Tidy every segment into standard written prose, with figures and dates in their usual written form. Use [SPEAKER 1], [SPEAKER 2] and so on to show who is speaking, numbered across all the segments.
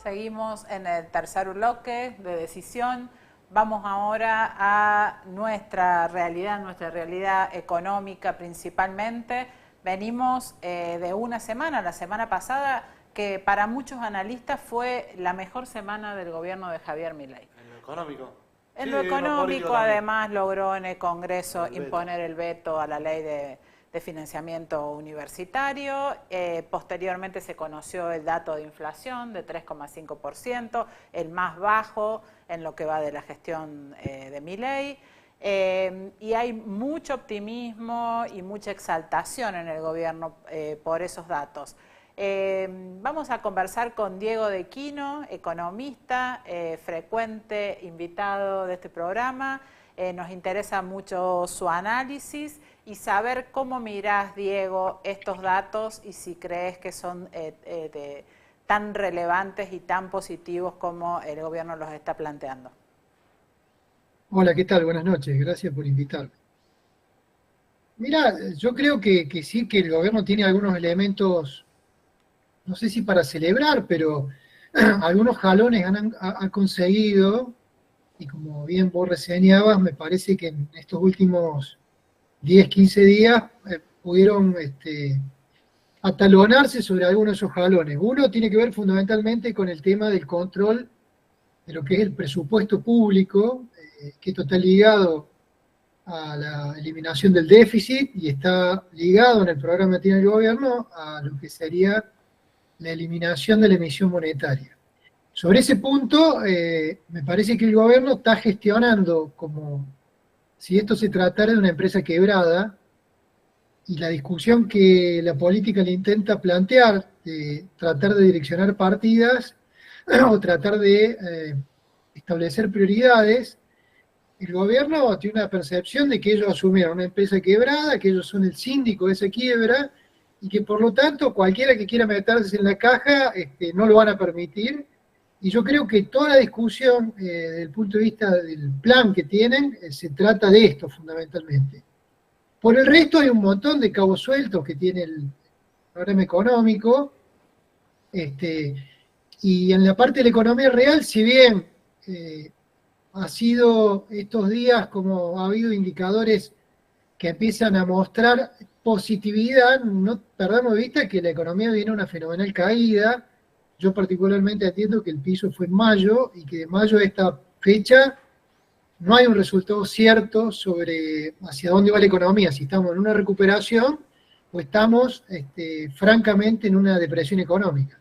[SPEAKER 1] Seguimos en el tercer bloque de decisión. Vamos ahora a nuestra realidad económica principalmente. Venimos de una semana, la semana pasada, que para muchos analistas fue la mejor semana del gobierno de Javier Milei.
[SPEAKER 2] ¿En lo económico?
[SPEAKER 1] En lo económico, además, logró en el Congreso imponer el veto a la ley de financiamiento universitario. Posteriormente se conoció el dato de inflación de 3,5%, el más bajo en lo que va de la gestión de Milei. Y hay mucho optimismo y mucha exaltación en el gobierno por esos datos. Vamos a conversar con Diego De Quino, economista, frecuente invitado de este programa. Nos interesa mucho su análisis y saber cómo mirás, Diego, estos datos y si crees que son tan relevantes y tan positivos como el gobierno los está planteando.
[SPEAKER 3] Hola, ¿qué tal? Buenas noches, gracias por invitarme. Mira, yo creo que sí, que el gobierno tiene algunos elementos, no sé si para celebrar, pero algunos jalones ha conseguido, y como bien vos reseñabas, me parece que en estos últimos 10, 15 días pudieron atalonarse sobre algunos de esos jalones. Uno tiene que ver fundamentalmente con el tema del control de lo que es el presupuesto público, que esto está ligado a la eliminación del déficit y está ligado en el programa que tiene el gobierno a lo que sería la eliminación de la emisión monetaria. Sobre ese punto, me parece que el gobierno está gestionando como si esto se tratara de una empresa quebrada, y la discusión que la política le intenta plantear, de tratar de direccionar partidas o tratar de establecer prioridades, el gobierno tiene una percepción de que ellos asumieron una empresa quebrada, que ellos son el síndico de esa quiebra, y que por lo tanto cualquiera que quiera meterse en la caja no lo van a permitir. Y yo creo que toda la discusión desde el punto de vista del plan que tienen se trata de esto fundamentalmente. Por el resto hay un montón de cabos sueltos que tiene el programa económico, y en la parte de la economía real, si bien ha sido estos días como ha habido indicadores que empiezan a mostrar positividad, no perdamos de vista que la economía viene una fenomenal caída. Yo particularmente entiendo que el piso fue en mayo y que de mayo a esta fecha no hay un resultado cierto sobre hacia dónde va la economía, si estamos en una recuperación o estamos francamente en una depresión económica.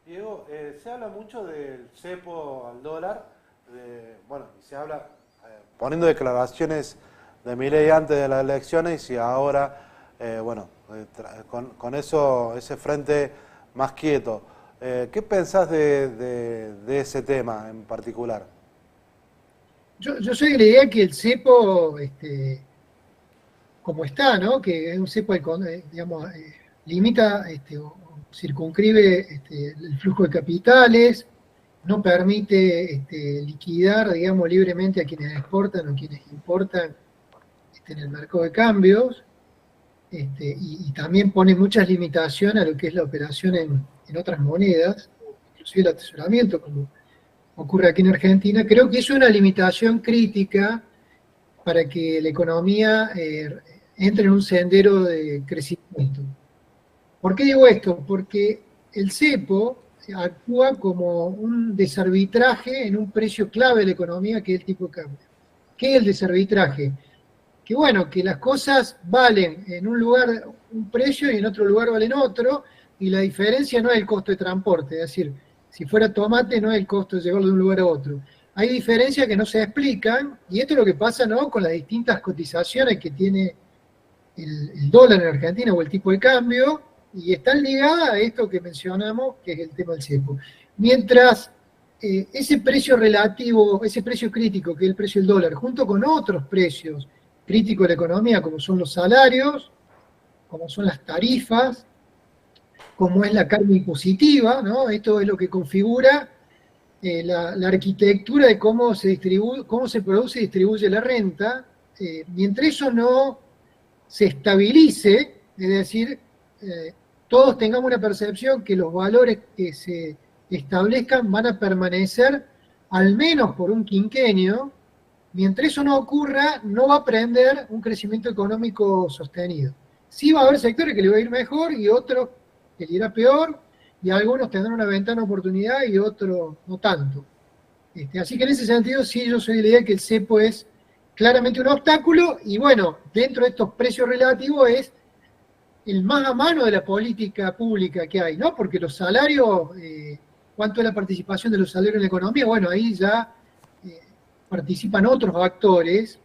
[SPEAKER 2] Diego, se habla mucho del cepo al dólar, y se habla poniendo declaraciones de Milei antes de las elecciones y ahora, con eso, ese frente más quieto. ¿Qué pensás de ese tema en particular?
[SPEAKER 3] Yo soy de la idea que el cepo, como está, ¿no? Que es un cepo, digamos, limita o circunscribe el flujo de capitales, no permite liquidar, digamos, libremente a quienes exportan o quienes importan en el mercado de cambios, y también pone muchas limitaciones a lo que es la operación en otras monedas, inclusive el atesoramiento, como ocurre aquí en Argentina. Creo que es una limitación crítica para que la economía entre en un sendero de crecimiento. ¿Por qué digo esto? Porque el cepo actúa como un desarbitraje en un precio clave de la economía, que es el tipo de cambio. ¿Qué es el desarbitraje? Que bueno, que las cosas valen en un lugar un precio y en otro lugar valen otro, y la diferencia no es el costo de transporte, es decir, si fuera tomate no es el costo de llevarlo de un lugar a otro. Hay diferencias que no se explican, y esto es lo que pasa, ¿no?, con las distintas cotizaciones que tiene el dólar en Argentina o el tipo de cambio, y están ligadas a esto que mencionamos, que es el tema del cepo. Mientras ese precio relativo, ese precio crítico, que es el precio del dólar, junto con otros precios críticos de la economía, como son los salarios, como son las tarifas, como es la carga impositiva, ¿no? Esto es lo que configura la arquitectura de cómo se produce y distribuye la renta. Mientras eso no se estabilice, es decir, todos tengamos una percepción que los valores que se establezcan van a permanecer al menos por un quinquenio. Mientras eso no ocurra, no va a prender un crecimiento económico sostenido. Sí va a haber sectores que le va a ir mejor y otros que le irá peor, y algunos tendrán una ventana de oportunidad y otros no tanto. Así que en ese sentido sí yo soy de la idea que el cepo es claramente un obstáculo, y bueno, dentro de estos precios relativos es el más a mano de la política pública que hay, ¿no? Porque los salarios, ¿cuánto es la participación de los salarios en la economía? Bueno, ahí ya participan otros actores,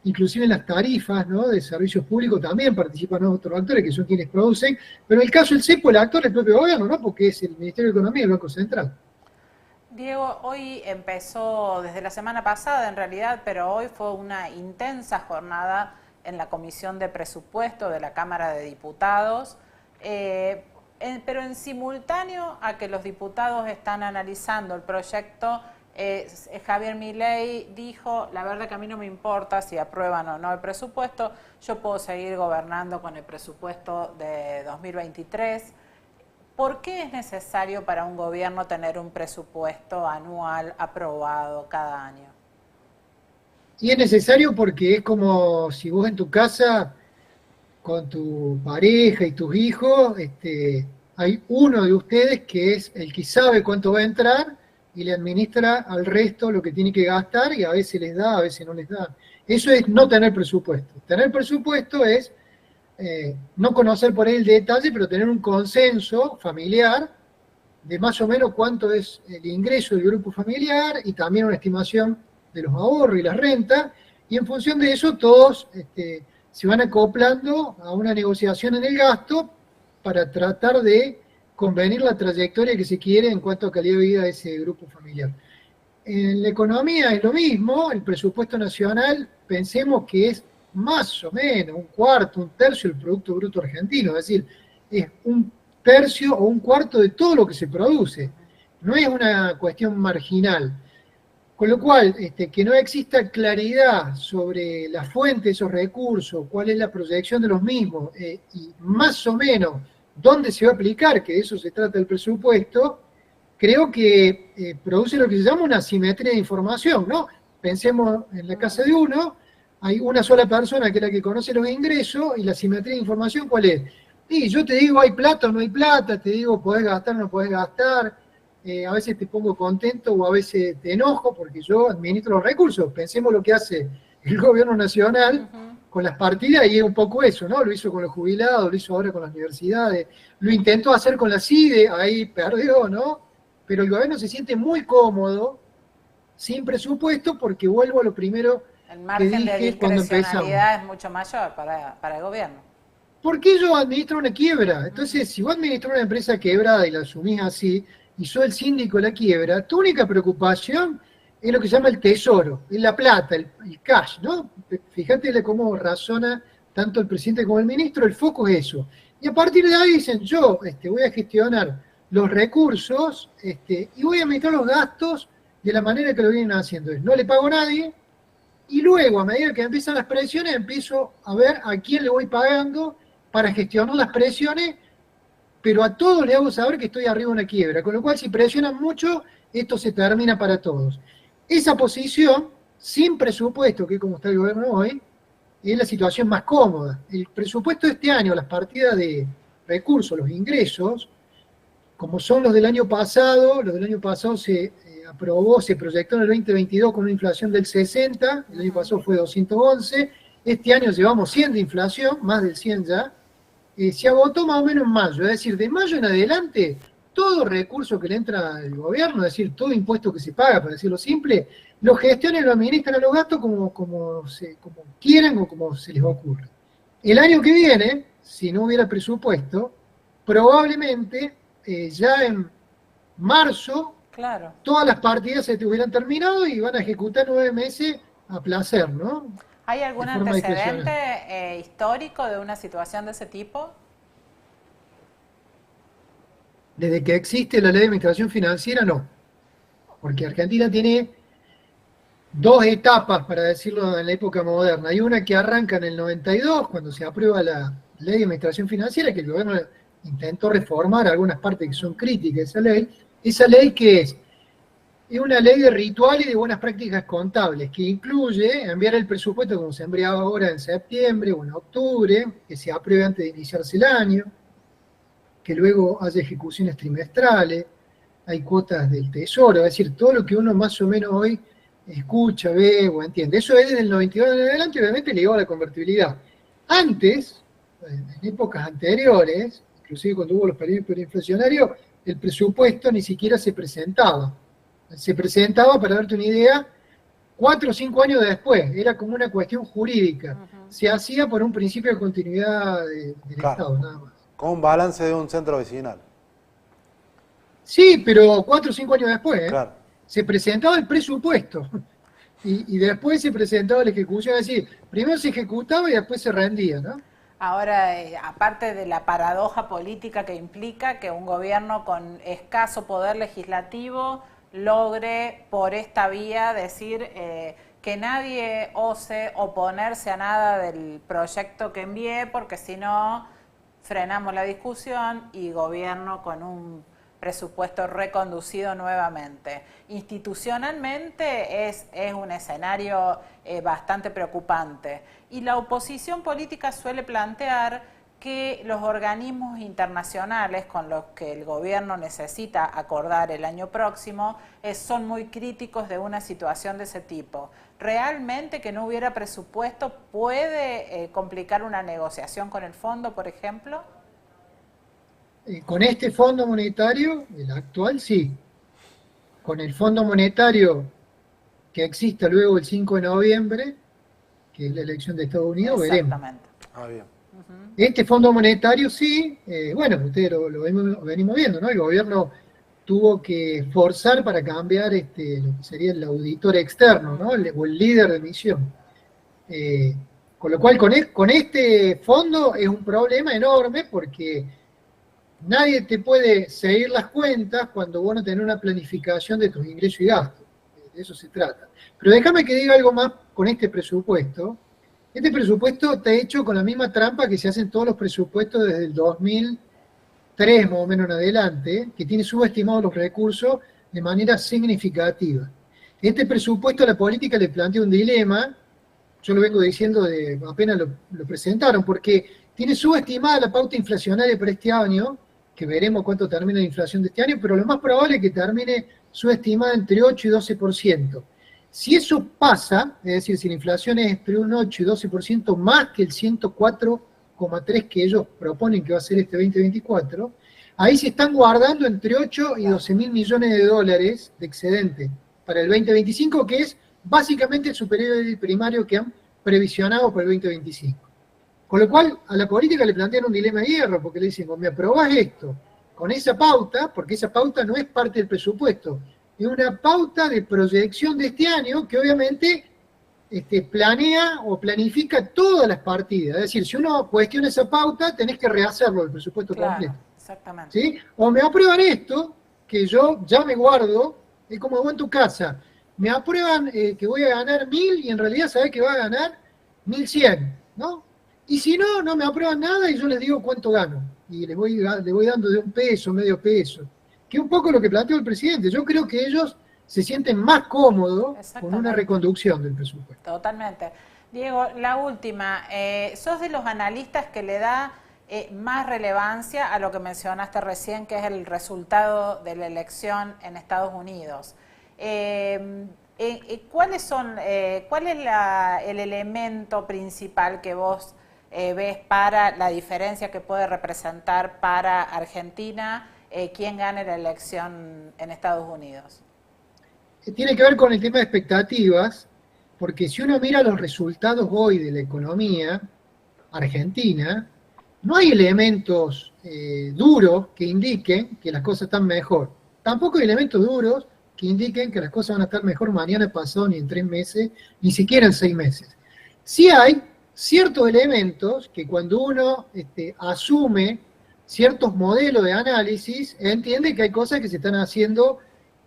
[SPEAKER 3] inclusive en las tarifas, ¿no?, de servicios públicos también participan otros actores que son quienes producen, pero en el caso del cepo el actor es el propio gobierno, ¿no?, porque es el Ministerio de Economía y el Banco Central.
[SPEAKER 1] Diego, hoy empezó desde la semana pasada en realidad, pero hoy fue una intensa jornada en la Comisión de Presupuesto de la Cámara de Diputados, pero en simultáneo a que los diputados están analizando el proyecto, Javier Milei dijo, la verdad que a mí no me importa si aprueban o no el presupuesto, yo puedo seguir gobernando con el presupuesto de 2023. ¿Por qué es necesario para un gobierno tener un presupuesto anual aprobado cada año?
[SPEAKER 3] Y es necesario porque es como si vos en tu casa, con tu pareja y tus hijos, hay uno de ustedes que es el que sabe cuánto va a entrar y le administra al resto lo que tiene que gastar, y a veces les da, a veces no les da. Eso es no tener presupuesto. Tener presupuesto es no conocer por ahí el detalle, pero tener un consenso familiar de más o menos cuánto es el ingreso del grupo familiar y también una estimación de los ahorros y las rentas, y en función de eso todos se van acoplando a una negociación en el gasto para tratar de convenir la trayectoria que se quiere en cuanto a calidad de vida de ese grupo familiar. En la economía es lo mismo, el presupuesto nacional pensemos que es más o menos un cuarto, un tercio del Producto Bruto Argentino, es decir, es un tercio o un cuarto de todo lo que se produce, no es una cuestión marginal. Con lo cual, que no exista claridad sobre la fuente de esos recursos, cuál es la proyección de los mismos, y más o menos dónde se va a aplicar, que de eso se trata el presupuesto, creo que produce lo que se llama una asimetría de información, ¿no? Pensemos en la casa de uno, hay una sola persona que es la que conoce los ingresos, y la asimetría de información, ¿cuál es? Y yo te digo, hay plata o no hay plata, te digo, podés gastar o no podés gastar, a veces te pongo contento o a veces te enojo porque yo administro los recursos. Pensemos lo que hace el gobierno nacional con las partidas, y es un poco eso, ¿no? Lo hizo con los jubilados, lo hizo ahora con las universidades, lo intentó hacer con la CIDE, ahí perdió, ¿no? Pero el gobierno se siente muy cómodo sin presupuesto porque vuelvo a lo primero
[SPEAKER 1] el margen de discrecionalidad es mucho mayor para el gobierno.
[SPEAKER 3] Porque ellos administran una quiebra. Entonces, si vos administras una empresa quebrada y la asumís así, y sos el síndico de la quiebra, tu única preocupación es lo que se llama el tesoro, es la plata, el cash, ¿no? Fíjate cómo razona tanto el presidente como el ministro, el foco es eso. Y a partir de ahí dicen, yo voy a gestionar los recursos y voy a administrar los gastos de la manera que lo vienen haciendo. No le pago a nadie, y luego, a medida que empiezan las presiones, empiezo a ver a quién le voy pagando para gestionar las presiones, pero a todos les hago saber que estoy arriba de una quiebra, con lo cual si presionan mucho, esto se termina para todos. Esa posición, sin presupuesto, que es como está el gobierno hoy, es la situación más cómoda. El presupuesto de este año, las partidas de recursos, los ingresos, como son los del año pasado se aprobó, se proyectó en el 2022 con una inflación del 60, el año pasado fue 211, este año llevamos 100 de inflación, más del 100 ya, se agotó más o menos en mayo, es decir, de mayo en adelante, todo recurso que le entra al gobierno, es decir, todo impuesto que se paga, para decirlo simple, lo gestionan y lo administran a los gastos como quieran o como se les ocurra. El año que viene, si no hubiera presupuesto, probablemente ya en marzo, claro, todas las partidas se te hubieran terminado y van a ejecutar 9 meses a placer, ¿no?
[SPEAKER 1] ¿Hay algún antecedente histórico de una situación de ese tipo?
[SPEAKER 3] Desde que existe la ley de administración financiera, no. Porque Argentina tiene dos etapas, para decirlo en la época moderna. Hay una que arranca en el 92, cuando se aprueba la ley de administración financiera, que el gobierno intentó reformar algunas partes que son críticas de esa ley, ¿Esa ley qué es? Es una ley de ritual y de buenas prácticas contables, que incluye enviar el presupuesto como se envía ahora en septiembre o en octubre, que se apruebe antes de iniciarse el año, que luego haya ejecuciones trimestrales, hay cuotas del tesoro, es decir, todo lo que uno más o menos hoy escucha, ve o entiende. Eso es desde el 92 en adelante, obviamente ligado a la convertibilidad. Antes, en épocas anteriores, inclusive cuando hubo los periodos hiperinflacionarios, el presupuesto ni siquiera se presentaba. Se presentaba, para darte una idea, 4 o 5 años después. Era como una cuestión jurídica. Se hacía por un principio de continuidad del Estado, nada más.
[SPEAKER 2] Con un balance de un centro vecinal.
[SPEAKER 3] Sí, pero 4 o 5 años después,
[SPEAKER 2] Claro.
[SPEAKER 3] se presentaba el presupuesto y después se presentaba la ejecución, es decir, primero se ejecutaba y después se rendía, ¿no?
[SPEAKER 1] Ahora, aparte de la paradoja política que implica que un gobierno con escaso poder legislativo logre por esta vía decir que nadie ose oponerse a nada del proyecto que envié, porque si no frenamos la discusión y gobierno con un presupuesto reconducido nuevamente. Institucionalmente es un escenario bastante preocupante. Y la oposición política suele plantear que los organismos internacionales con los que el gobierno necesita acordar el año próximo son muy críticos de una situación de ese tipo. ¿Realmente que no hubiera presupuesto puede complicar una negociación con el fondo, por ejemplo?
[SPEAKER 3] Con este Fondo Monetario, el actual, sí. Con el Fondo Monetario que exista luego el 5 de noviembre, que es la elección de Estados Unidos, veremos.
[SPEAKER 1] Exactamente.
[SPEAKER 2] Ah, bien.
[SPEAKER 3] Este Fondo Monetario sí, bueno, ustedes lo venimos viendo, ¿no? El gobierno tuvo que forzar para cambiar lo que sería el auditor externo, ¿no? O el líder de misión. Con lo cual, con este fondo es un problema enorme porque nadie te puede seguir las cuentas cuando vos no tenés una planificación de tus ingresos y gastos. De eso se trata. Pero déjame que diga algo más con este presupuesto. Este presupuesto está hecho con la misma trampa que se hacen todos los presupuestos desde el 2003 más o menos en adelante, que tiene subestimados los recursos de manera significativa. Este presupuesto a la política le plantea un dilema, yo lo vengo diciendo apenas lo presentaron, porque tiene subestimada la pauta inflacionaria para este año, que veremos cuánto termina la inflación de este año, pero lo más probable es que termine subestimada entre 8 y 12%. Si eso pasa, es decir, si la inflación es entre un 8 y 12% más que el 104,3 que ellos proponen que va a ser este 2024, ahí se están guardando entre 8 y 12 mil millones de dólares de excedente para el 2025, que es básicamente el superior primario que han previsionado para el 2025. Con lo cual, a la política le plantean un dilema de hierro, porque le dicen, me aprobás esto con esa pauta, porque esa pauta no es parte del presupuesto, es una pauta de proyección de este año que obviamente planea o planifica todas las partidas. Es decir, si uno cuestiona esa pauta, tenés que rehacerlo el presupuesto completo.
[SPEAKER 1] Exactamente.
[SPEAKER 3] ¿Sí? O me aprueban esto, que yo ya me guardo, es como vos en tu casa. Me aprueban que voy a ganar 1.000 y en realidad sabés que va a ganar 1.100, ¿no? Y si no, no me aprueban nada y yo les digo cuánto gano. Y les voy dando de 1 peso, medio peso. Que es un poco lo que planteó el presidente. Yo creo que ellos se sienten más cómodos con una reconducción del presupuesto.
[SPEAKER 1] Totalmente. Diego, la última. ¿Sos de los analistas que le da más relevancia a lo que mencionaste recién, que es el resultado de la elección en Estados Unidos? ¿Cuál es el elemento principal que vos ves para la diferencia que puede representar para Argentina quién gane la elección en Estados Unidos?
[SPEAKER 3] Tiene que ver con el tema de expectativas, porque si uno mira los resultados hoy de la economía argentina, no hay elementos duros que indiquen que las cosas están mejor. Tampoco hay elementos duros que indiquen que las cosas van a estar mejor mañana, pasado, ni en 3 meses, ni siquiera en 6 meses. Sí hay ciertos elementos que cuando uno asume ciertos modelos de análisis, entiende que hay cosas que se están haciendo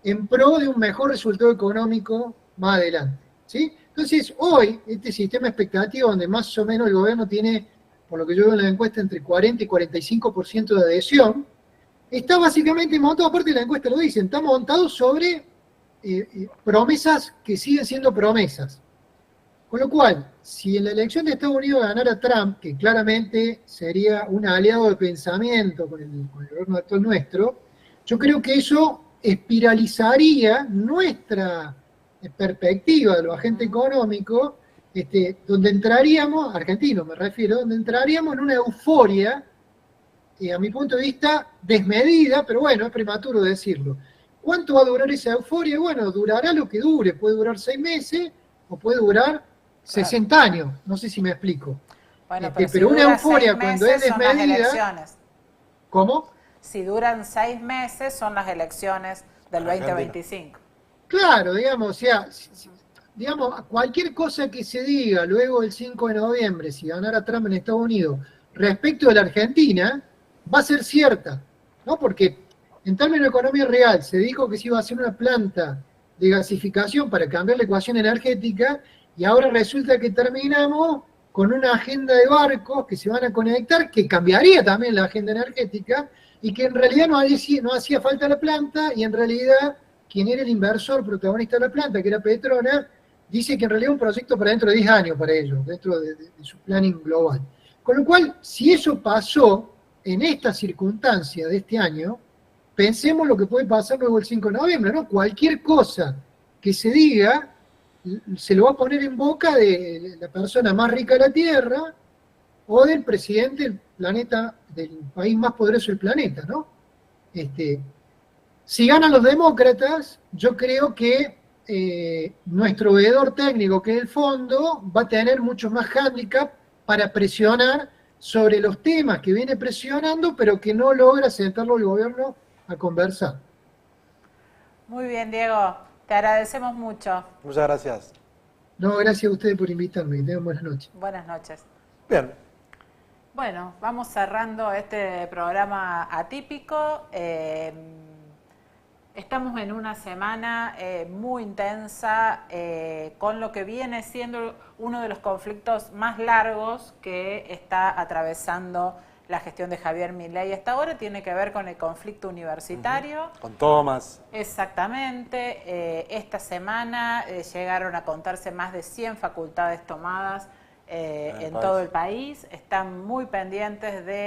[SPEAKER 3] en pro de un mejor resultado económico más adelante, ¿sí? Entonces, hoy, este sistema expectativo donde más o menos el gobierno tiene, por lo que yo veo en la encuesta, entre 40 y 45% de adhesión, está básicamente montado, aparte la encuesta lo dicen, está montado sobre promesas que siguen siendo promesas. Con lo cual, si en la elección de Estados Unidos ganara Trump, que claramente sería un aliado de pensamiento con el gobierno actual nuestro, yo creo que eso espiralizaría nuestra perspectiva de lo agente económico, donde entraríamos, argentino me refiero, donde entraríamos en una euforia, a mi punto de vista, desmedida, pero bueno, es prematuro decirlo. ¿Cuánto va a durar esa euforia? Bueno, durará lo que dure, puede durar 6 meses o puede durar 60 años, no sé si me explico.
[SPEAKER 1] Bueno,
[SPEAKER 3] pero
[SPEAKER 1] si
[SPEAKER 3] una
[SPEAKER 1] dura
[SPEAKER 3] euforia
[SPEAKER 1] 6
[SPEAKER 3] cuando es
[SPEAKER 1] meses son las
[SPEAKER 3] desmedida.
[SPEAKER 1] elecciones.
[SPEAKER 3] ¿Cómo?
[SPEAKER 1] Si duran 6 meses son las elecciones del 2025.
[SPEAKER 3] Claro, digamos, o sea, digamos, cualquier cosa que se diga luego del 5 de noviembre, si ganara Trump en Estados Unidos, respecto de la Argentina, va a ser cierta, ¿no? Porque en términos de economía real se dijo que se iba a hacer una planta de gasificación para cambiar la ecuación energética y ahora resulta que terminamos con una agenda de barcos que se van a conectar, que cambiaría también la agenda energética y que en realidad no hacía falta la planta y en realidad quien era el inversor protagonista de la planta, que era Petronas, dice que en realidad es un proyecto para dentro de 10 años para ellos, dentro de su planning global. Con lo cual, si eso pasó en esta circunstancia de este año, pensemos lo que puede pasar luego el 5 de noviembre, ¿no? Cualquier cosa que se diga se lo va a poner en boca de la persona más rica de la Tierra o del presidente del planeta, del país más poderoso del planeta, ¿no? Si ganan los demócratas, yo creo que nuestro veedor técnico, que es el fondo, va a tener mucho más hándicap para presionar sobre los temas que viene presionando, pero que no logra sentarlo el gobierno a conversar.
[SPEAKER 1] Muy bien, Diego. Te agradecemos mucho.
[SPEAKER 2] Muchas gracias.
[SPEAKER 3] No, gracias a ustedes por invitarme. Tengan buenas noches.
[SPEAKER 1] Buenas noches.
[SPEAKER 2] Bien.
[SPEAKER 1] Bueno, vamos cerrando este programa atípico. Estamos en una semana muy intensa con lo que viene siendo uno de los conflictos más largos que está atravesando la gestión de Javier Milei hasta ahora. Tiene que ver con el conflicto universitario.
[SPEAKER 2] Con Tomás.
[SPEAKER 1] Exactamente. Esta semana llegaron a contarse más de 100 facultades tomadas en todo el país. Están muy pendientes de